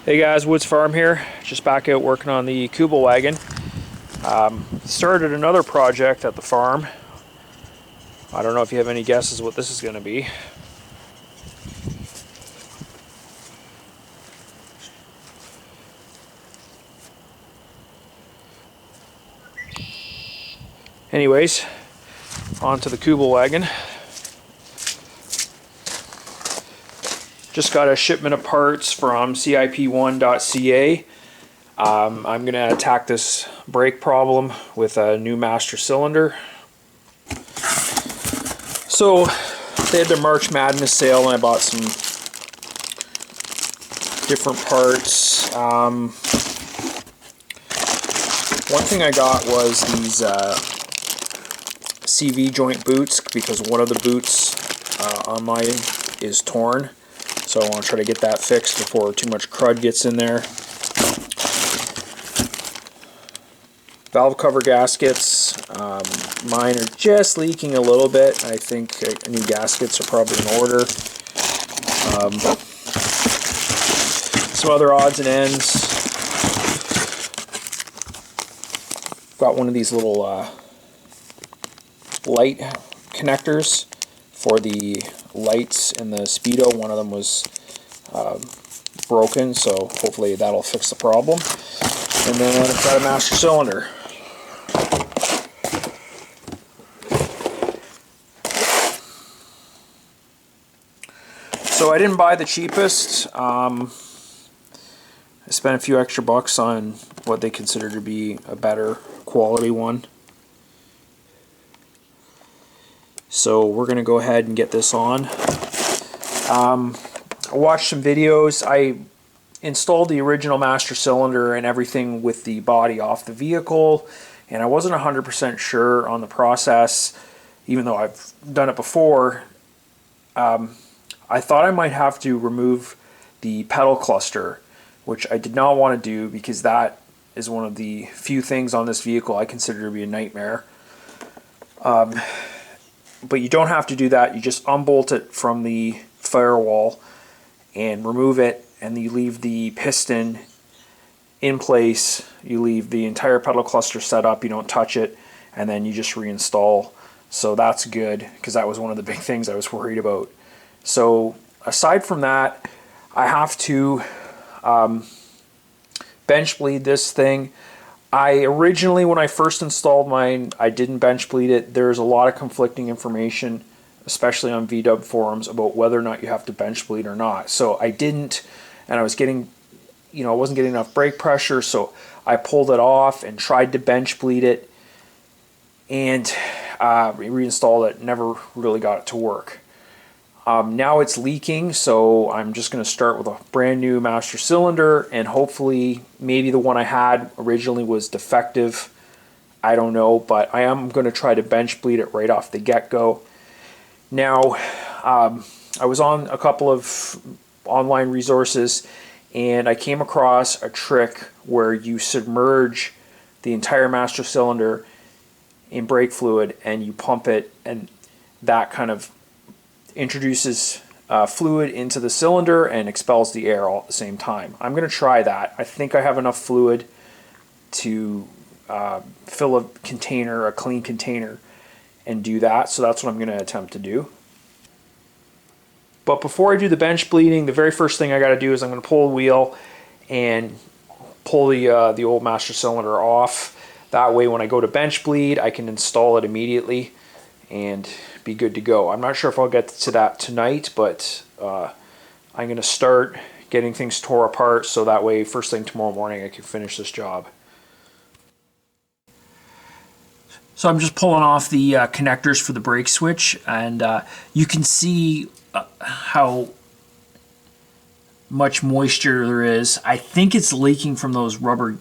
Hey guys, Woods Farm here. Just back out working on the Kubel wagon. Started another project at the farm. I don't know if you have any guesses what this is going to be. Anyways, on to the Kubel wagon. Just got a shipment of parts from CIP1.ca. I'm going to attack this brake problem with a new master cylinder. So they had their March Madness sale and I bought some different parts. One thing I got was these CV joint boots, because one of the boots on mine is torn. So I want to try to get that fixed before too much crud gets in there. Valve cover gaskets. Mine are just leaking a little bit. I think new gaskets are probably in order. Some other odds and ends. Got one of these little light connectors for the lights in the Speedo. One of them was broken, so hopefully that'll fix the problem. And then I've got a master cylinder. So I didn't buy the cheapest. I spent a few extra bucks on what they consider to be a better quality one. So we're going to go ahead and get this on. I watched some videos. I installed the original master cylinder and everything with the body off the vehicle, and I wasn't 100% sure on the process, even though I've done it before. I thought I might have to remove the pedal cluster, which I did not want to do because that is one of the few things on this vehicle I consider to be a nightmare. But you don't have to do that. You just unbolt it from the firewall and remove it, and you leave the piston in place. You leave the entire pedal cluster set up. You don't touch it, and then you just reinstall. So that's good, because that was one of the big things I was worried about. So aside from that, I have to bench bleed this thing. I originally, when I first installed mine, I didn't bench bleed it. There's a lot of conflicting information, especially on VW forums, about whether or not you have to bench bleed or not. So I didn't, and I was getting, I wasn't getting enough brake pressure, so I pulled it off and tried to bench bleed it, and reinstalled it. Never really got it to work. Now it's leaking, so I'm just going to start with a brand new master cylinder, and hopefully maybe the one I had originally was defective. I don't know, but I am going to try to bench bleed it right off the get-go. Now, I was on a couple of online resources, and I came across a trick where you submerge the entire master cylinder in brake fluid and you pump it, and that kind of introduces fluid into the cylinder and expels the air all at the same time. I'm going to try that. I think I have enough fluid to fill a container, a clean container, and do that. So that's what I'm going to attempt to do. But before I do the bench bleeding, the very first thing I got to do is I'm going to pull the wheel and pull the old master cylinder off. That way when I go to bench bleed, I can install it immediately and be good to go. I'm not sure if I'll get to that tonight, but I'm going to start getting things tore apart so that way first thing tomorrow morning I can finish this job. So I'm just pulling off the connectors for the brake switch, and you can see how much moisture there is. I think it's leaking from those rubber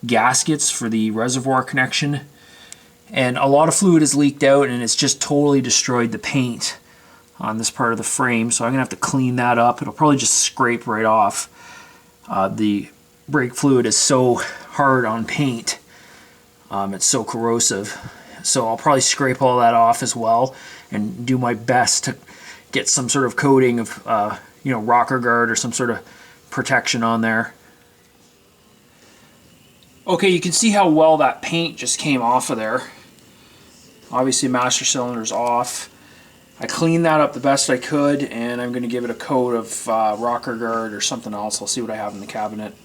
gaskets for the reservoir connection. And a lot of fluid is leaked out, and it's just totally destroyed the paint on this part of the frame. So I'm going to have to clean that up. It'll probably just scrape right off. The brake fluid is so hard on paint. It's so corrosive. So I'll probably scrape all that off as well and do my best to get some sort of coating of rocker guard or some sort of protection on there. Okay, you can see how well that paint just came off of there. Obviously master cylinder's off. I cleaned that up the best I could, and I'm going to give it a coat of rocker guard or something else. I'll see what I have in the cabinet.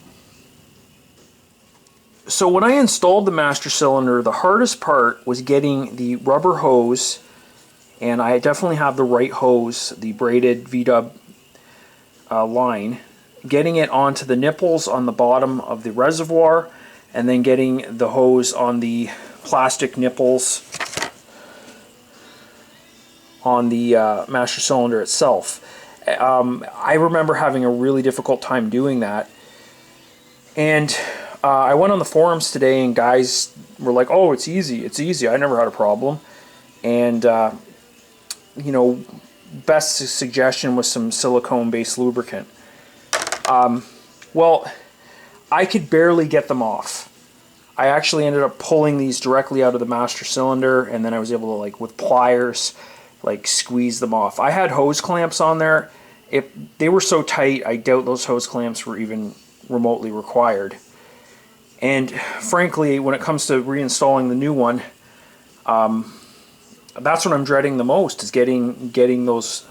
So when I installed the master cylinder, the hardest part was getting the rubber hose, and I definitely have the right hose, the braided VW line, getting it onto the nipples on the bottom of the reservoir, and then getting the hose on the plastic nipples on the master cylinder itself. I remember having a really difficult time doing that, and I went on the forums today and guys were like, oh, it's easy, I never had a problem. And you know, best suggestion was some silicone based lubricant. Well, I could barely get them off. I actually ended up pulling these directly out of the master cylinder, and then I was able to, like, with pliers, like, squeeze them off. I had hose clamps on there. If they were so tight, I doubt those hose clamps were even remotely required. And frankly, when it comes to reinstalling the new one, that's what I'm dreading the most, is getting those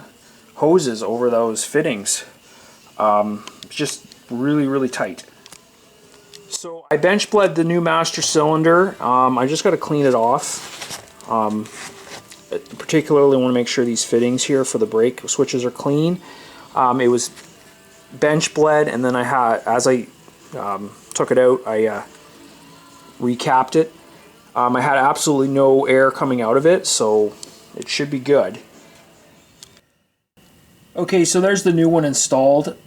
hoses over those fittings. It's just really tight. So I bench bled the new master cylinder. I just got to clean it off. Particularly want to make sure these fittings here for the brake switches are clean. It was bench bled, and then I had, as I took it out, I recapped it. I had absolutely no air coming out of it, so it should be good. Okay, so there's the new one installed.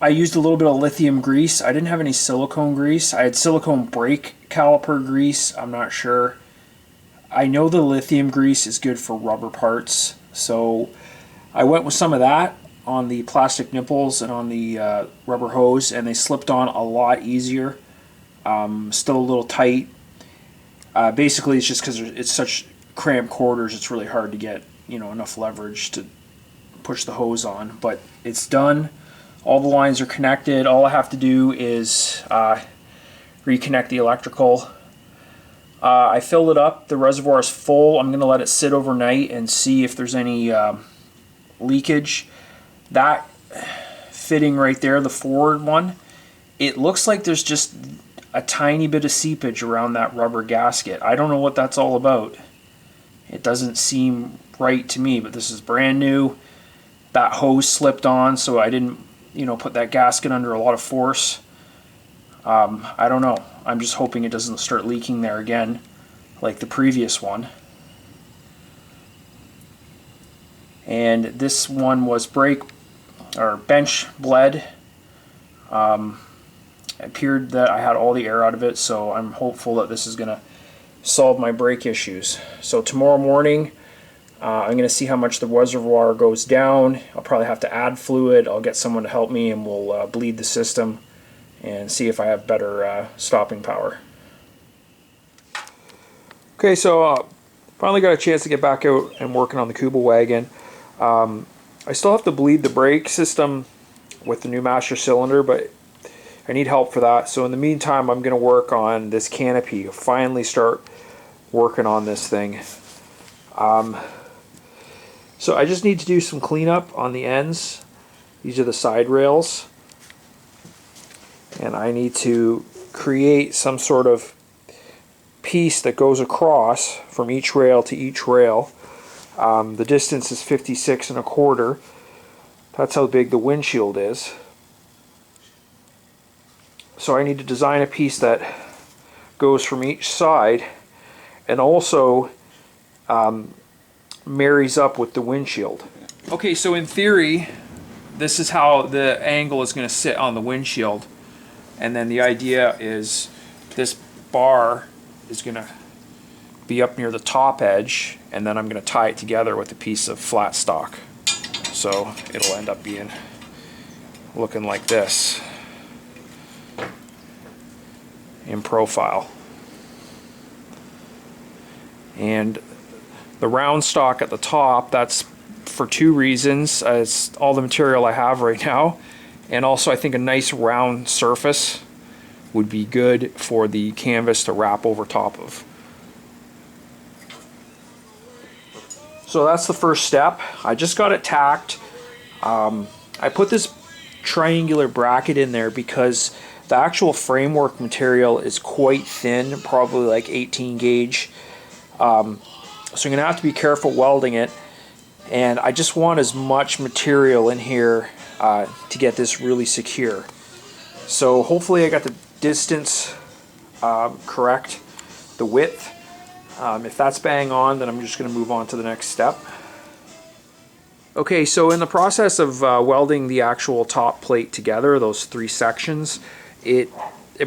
I used a little bit of lithium grease. I didn't have any silicone grease. I had silicone brake caliper grease. I'm not sure. I know the lithium grease is good for rubber parts, so I went with some of that on the plastic nipples and on the rubber hose, and they slipped on a lot easier. Still a little tight. Basically, it's just because it's such cramped quarters, it's really hard to get, you know, enough leverage to push the hose on. But it's done. All the lines are connected. All I have to do is reconnect the electrical. I filled it up. The reservoir is full. I'm going to let it sit overnight and see if there's any leakage. That fitting right there, the forward one, it looks like there's just a tiny bit of seepage around that rubber gasket. I don't know what that's all about. It doesn't seem right to me, but this is brand new. That hose slipped on, so I didn't, you know, put that gasket under a lot of force. I don't know. I'm just hoping it doesn't start leaking there again like the previous one. And this one was bench bled. It appeared that I had all the air out of it, so I'm hopeful that this is going to solve my brake issues. So tomorrow morning, I'm going to see how much the reservoir goes down. I'll probably have to add fluid. I'll get someone to help me, and we'll bleed the system and see if I have better stopping power. Okay, so finally got a chance to get back out and working on the Kuba wagon. I still have to bleed the brake system with the new master cylinder, but I need help for that. So in the meantime, I'm going to work on this canopy. Finally start working on this thing. So I just need to do some cleanup on the ends. These are the side rails. And I need to create some sort of piece that goes across from each rail to each rail. The distance is 56 1/4. That's how big the windshield is. So I need to design a piece that goes from each side and also marries up with the windshield. Okay, so in theory, this is how the angle is going to sit on the windshield. And then the idea is this bar is going to be up near the top edge, and then I'm going to tie it together with a piece of flat stock. So it'll end up being looking like this in profile. And the round stock at the top, that's for two reasons. It's all the material I have right now, And also I think a nice round surface would be good for the canvas to wrap over top of. So that's the first step. I just got it tacked. I put this triangular bracket in there because the actual framework material is quite thin, probably like 18 gauge. So I'm going to have to be careful welding it. And I just want as much material in here to get this really secure. So hopefully I got the distance correct, the width. If that's bang on, then I'm just going to move on to the next step. Okay, so in the process of welding the actual top plate together, those 3 sections, it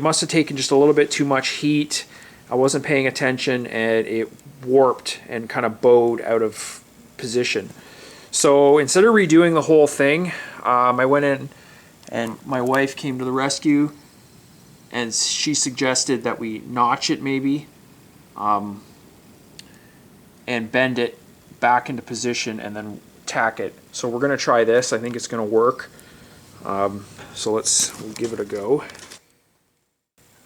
must have taken just a little bit too much heat. I wasn't paying attention and it warped and kind of bowed out of position. So instead of redoing the whole thing, I went in and my wife came to the rescue and she suggested that we notch it maybe and bend it back into position and then tack it. So we're going to try this. I think it's going to work. So we'll give it a go.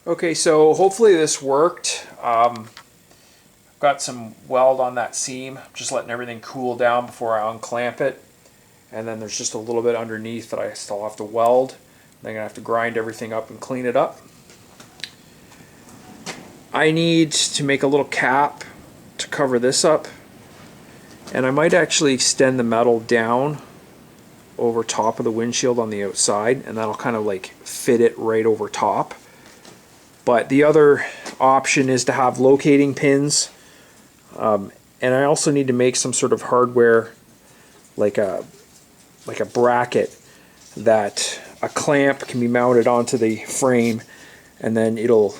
Okay, so hopefully this worked. Got some weld on that seam, just letting everything cool down before I unclamp it. And then there's just a little bit underneath that I still have to weld. I'm going to have to grind everything up and clean it up. I need to make a little cap to cover this up. And I might actually extend the metal down over top of the windshield on the outside, and that'll kind of like fit it right over top. But the other option is to have locating pins, and I also need to make some sort of hardware, like a bracket that a clamp can be mounted onto the frame, and then it'll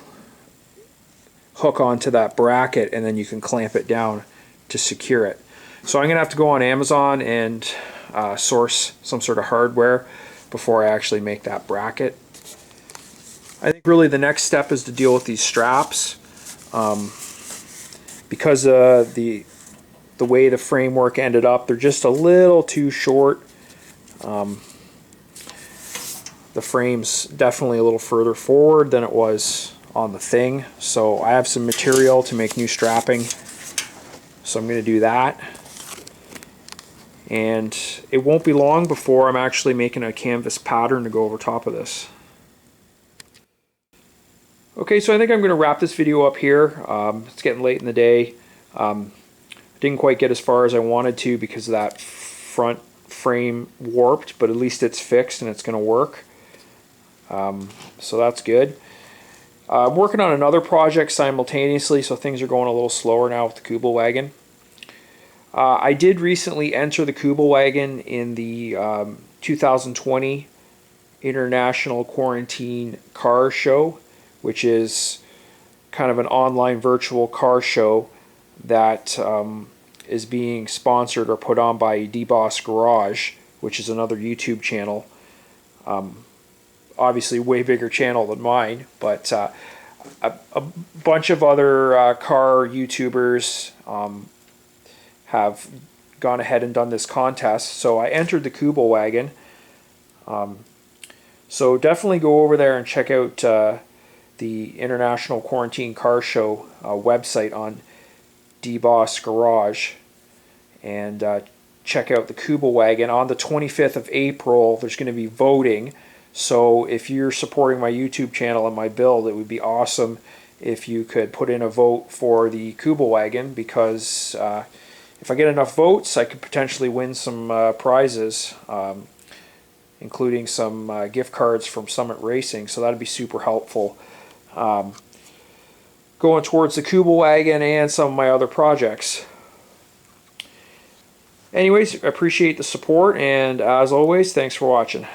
hook onto that bracket, and then you can clamp it down to secure it. So I'm going to have to go on Amazon and source some sort of hardware before I actually make that bracket. I think really the next step is to deal with these straps. Because the way the framework ended up, they're just a little too short. The frame's definitely a little further forward than it was on the thing. So I have some material to make new strapping. So I'm going to do that. And it won't be long before I'm actually making a canvas pattern to go over top of this. Okay, so I think I'm going to wrap this video up here. It's getting late in the day. Didn't quite get as far as I wanted to because that front frame warped, but at least it's fixed and it's going to work. So that's good. I'm working on another project simultaneously, so things are going a little slower now with the Kubel wagon. I did recently enter the Kubel wagon in the 2020 International Quarantine Car Show, which is kind of an online virtual car show that is being sponsored or put on by DBoss Garage, which is another YouTube channel. Obviously way bigger channel than mine, but a bunch of other car YouTubers have gone ahead and done this contest. So I entered the Kubel wagon. So definitely go over there and check out the International Quarantine Car Show website on DBoss Garage and check out the Kubel wagon. On the 25th of April, there's going to be voting. So if you're supporting my YouTube channel and my build, it would be awesome if you could put in a vote for the Kubel wagon, because if I get enough votes, I could potentially win some prizes, including some gift cards from Summit Racing, so that'd be super helpful going towards the Kubel wagon and some of my other projects. Anyways, I appreciate the support, and as always, thanks for watching.